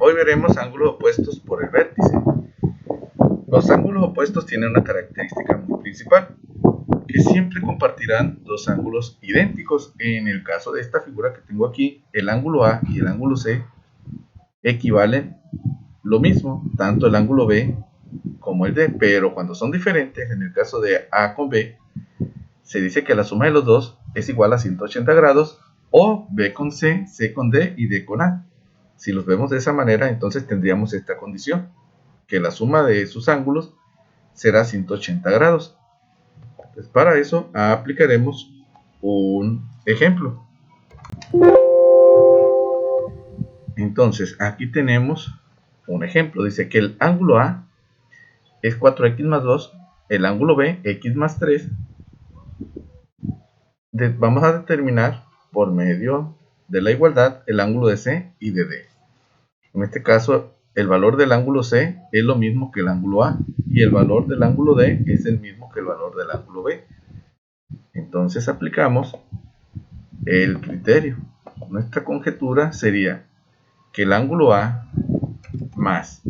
Hoy veremos ángulos opuestos por el vértice. Los ángulos opuestos tienen una característica muy principal, que siempre compartirán dos ángulos idénticos. En el caso de esta figura que tengo aquí, el ángulo A y el ángulo C equivalen lo mismo, tanto el ángulo B como el D, pero cuando son diferentes, en el caso de A con B, se dice que la suma de los dos es igual a 180 grados, o B con C, C con D y D con A. Si los vemos de esa manera, entonces tendríamos esta condición, que la suma de sus ángulos será 180 grados. Pues para eso aplicaremos un ejemplo. Entonces aquí tenemos un ejemplo. Dice que el ángulo A es 4x más 2, el ángulo B x más 3. Vamos a determinar por medio de la igualdad el ángulo de C y de D. En este caso, el valor del ángulo C es lo mismo que el ángulo A, y el valor del ángulo D es el mismo que el valor del ángulo B. Entonces aplicamos el criterio. Nuestra conjetura sería que el ángulo A más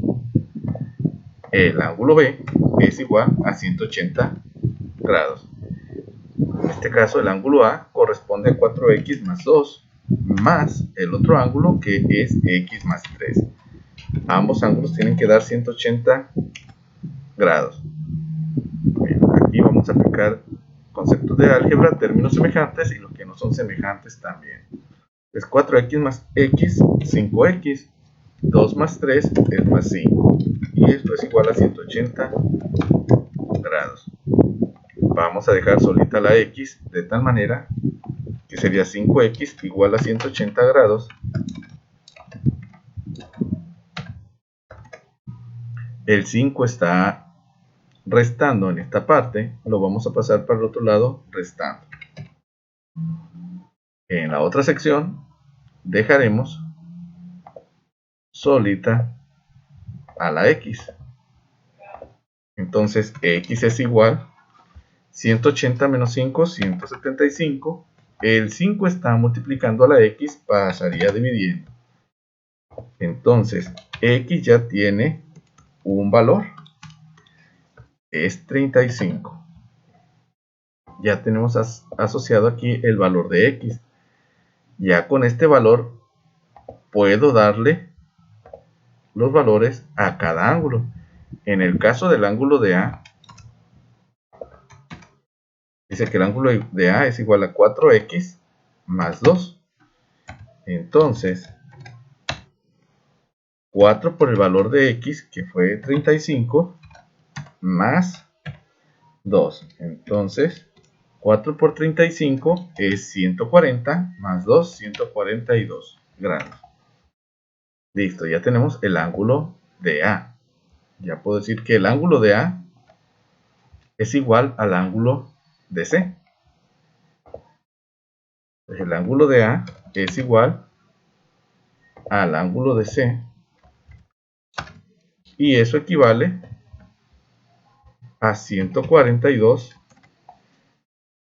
el ángulo B es igual a 180 grados. En este caso, el ángulo A corresponde a 4x más 2 más el otro ángulo, que es x más 3. Ambos ángulos tienen que dar 180 grados. Bien, aquí vamos a aplicar conceptos de álgebra, términos semejantes y los que no son semejantes también. Es 4x más x, 5x, 2 más 3 es más 5, y esto es igual a 180 grados. Vamos a dejar solita la x de tal manera que sería 5x igual a 180 grados. El 5 está restando en esta parte, lo vamos a pasar para el otro lado restando. En la otra sección dejaremos solita a la x. Entonces x es igual 180 menos 5, 175. El 5 está multiplicando a la x, pasaría dividiendo. Entonces x ya tiene un valor, es 35. Ya tenemos asociado aquí el valor de x. Ya con este valor puedo darle los valores a cada ángulo. En el caso del ángulo de A, dice que el ángulo de A es igual a 4x más 2. Entonces 4 por el valor de x, que fue 35, más 2. Entonces 4 por 35 es 140, más 2, 142 grados. Listo, ya tenemos el ángulo de A. Ya puedo decir que el ángulo de A es igual al ángulo de C. Pues el ángulo de A es igual al ángulo de C, y eso equivale a 142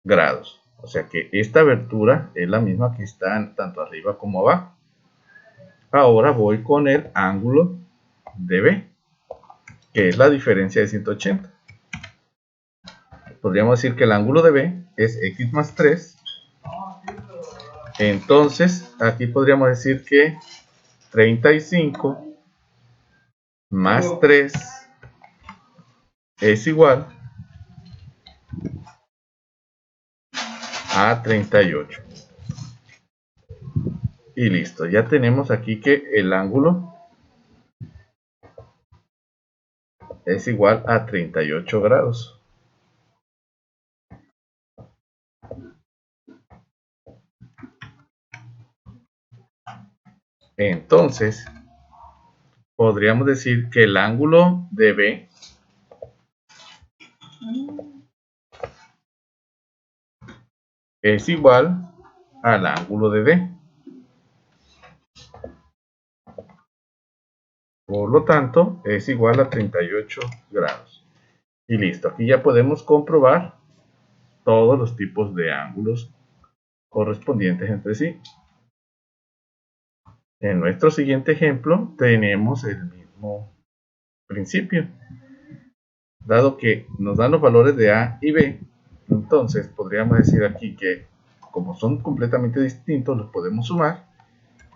grados. O sea que esta abertura es la misma que está tanto arriba como abajo. Ahora voy con el ángulo de B, que es la diferencia de 180. Podríamos decir que el ángulo de B es x más 3. Entonces aquí podríamos decir que 35 más 3 es igual a 38. Y listo, ya tenemos aquí que el ángulo es igual a 38 grados. Entonces, podríamos decir que el ángulo de B es igual al ángulo de D. Por lo tanto, es igual a 38 grados. Y listo, aquí ya podemos comprobar todos los tipos de ángulos correspondientes entre sí. En nuestro siguiente ejemplo tenemos el mismo principio. Dado que nos dan los valores de A y B, entonces podríamos decir aquí que como son completamente distintos, los podemos sumar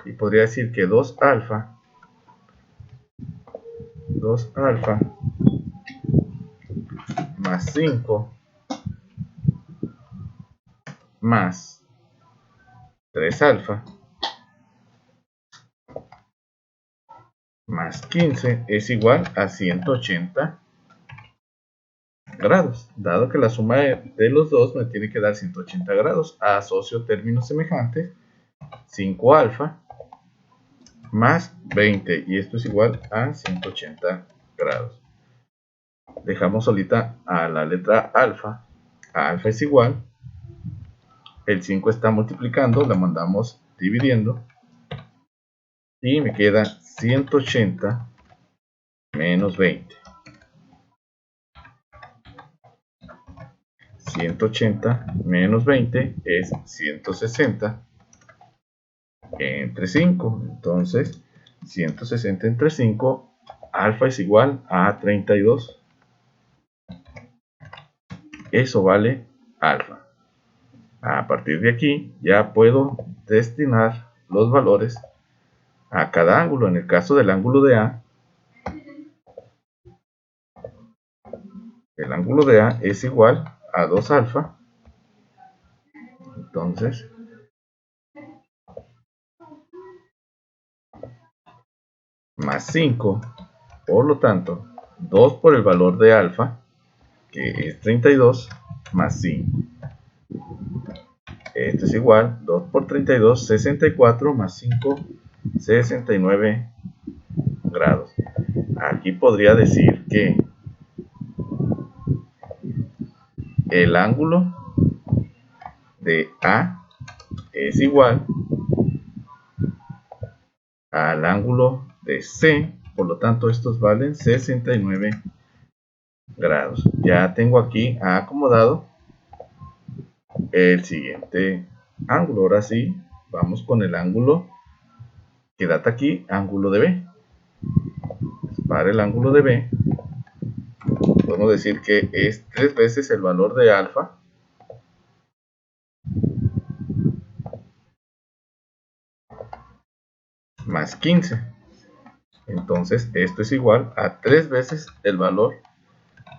y podría decir que 2 alfa más 5 más 3 alfa más 15 es igual a 180 grados. Dado que la suma de los dos me tiene que dar 180 grados, asocio términos semejantes, 5 alfa más 20, y esto es igual a 180 grados. Dejamos solita a la letra alfa. Alfa es igual, el 5 está multiplicando, la mandamos dividiendo, y me queda 180 menos 20. 180 menos 20 es 160 entre 5. Entonces, 160 entre 5, alfa es igual a 32. Eso vale alfa. A partir de aquí, ya puedo destinar los valores a cada ángulo. En el caso del ángulo de A, el ángulo de A es igual a 2 alfa. Entonces, más 5, por lo tanto, 2 por el valor de alfa, que es 32, más 5. Esto es igual, 2 por 32, 64, más 5, 69 grados. Aquí podría decir que el ángulo de A es igual al ángulo de C, por lo tanto estos valen 69 grados. Ya tengo aquí acomodado el siguiente ángulo. Ahora sí, vamos con el ángulo que data aquí, ángulo de B. Para el ángulo de B, podemos decir que es 3 veces el valor de alfa más 15. Entonces esto es igual a 3 veces el valor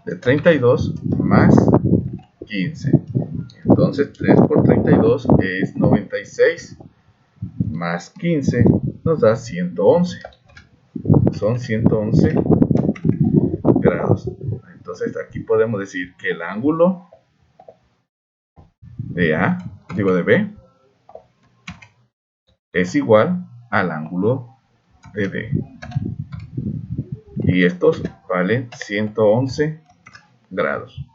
de 32 más 15. Entonces 3 por 32 es 96 más 15 nos da 111. Son 111 grados. Entonces aquí podemos decir que el ángulo de B es igual al ángulo de B. Y estos valen 111 grados.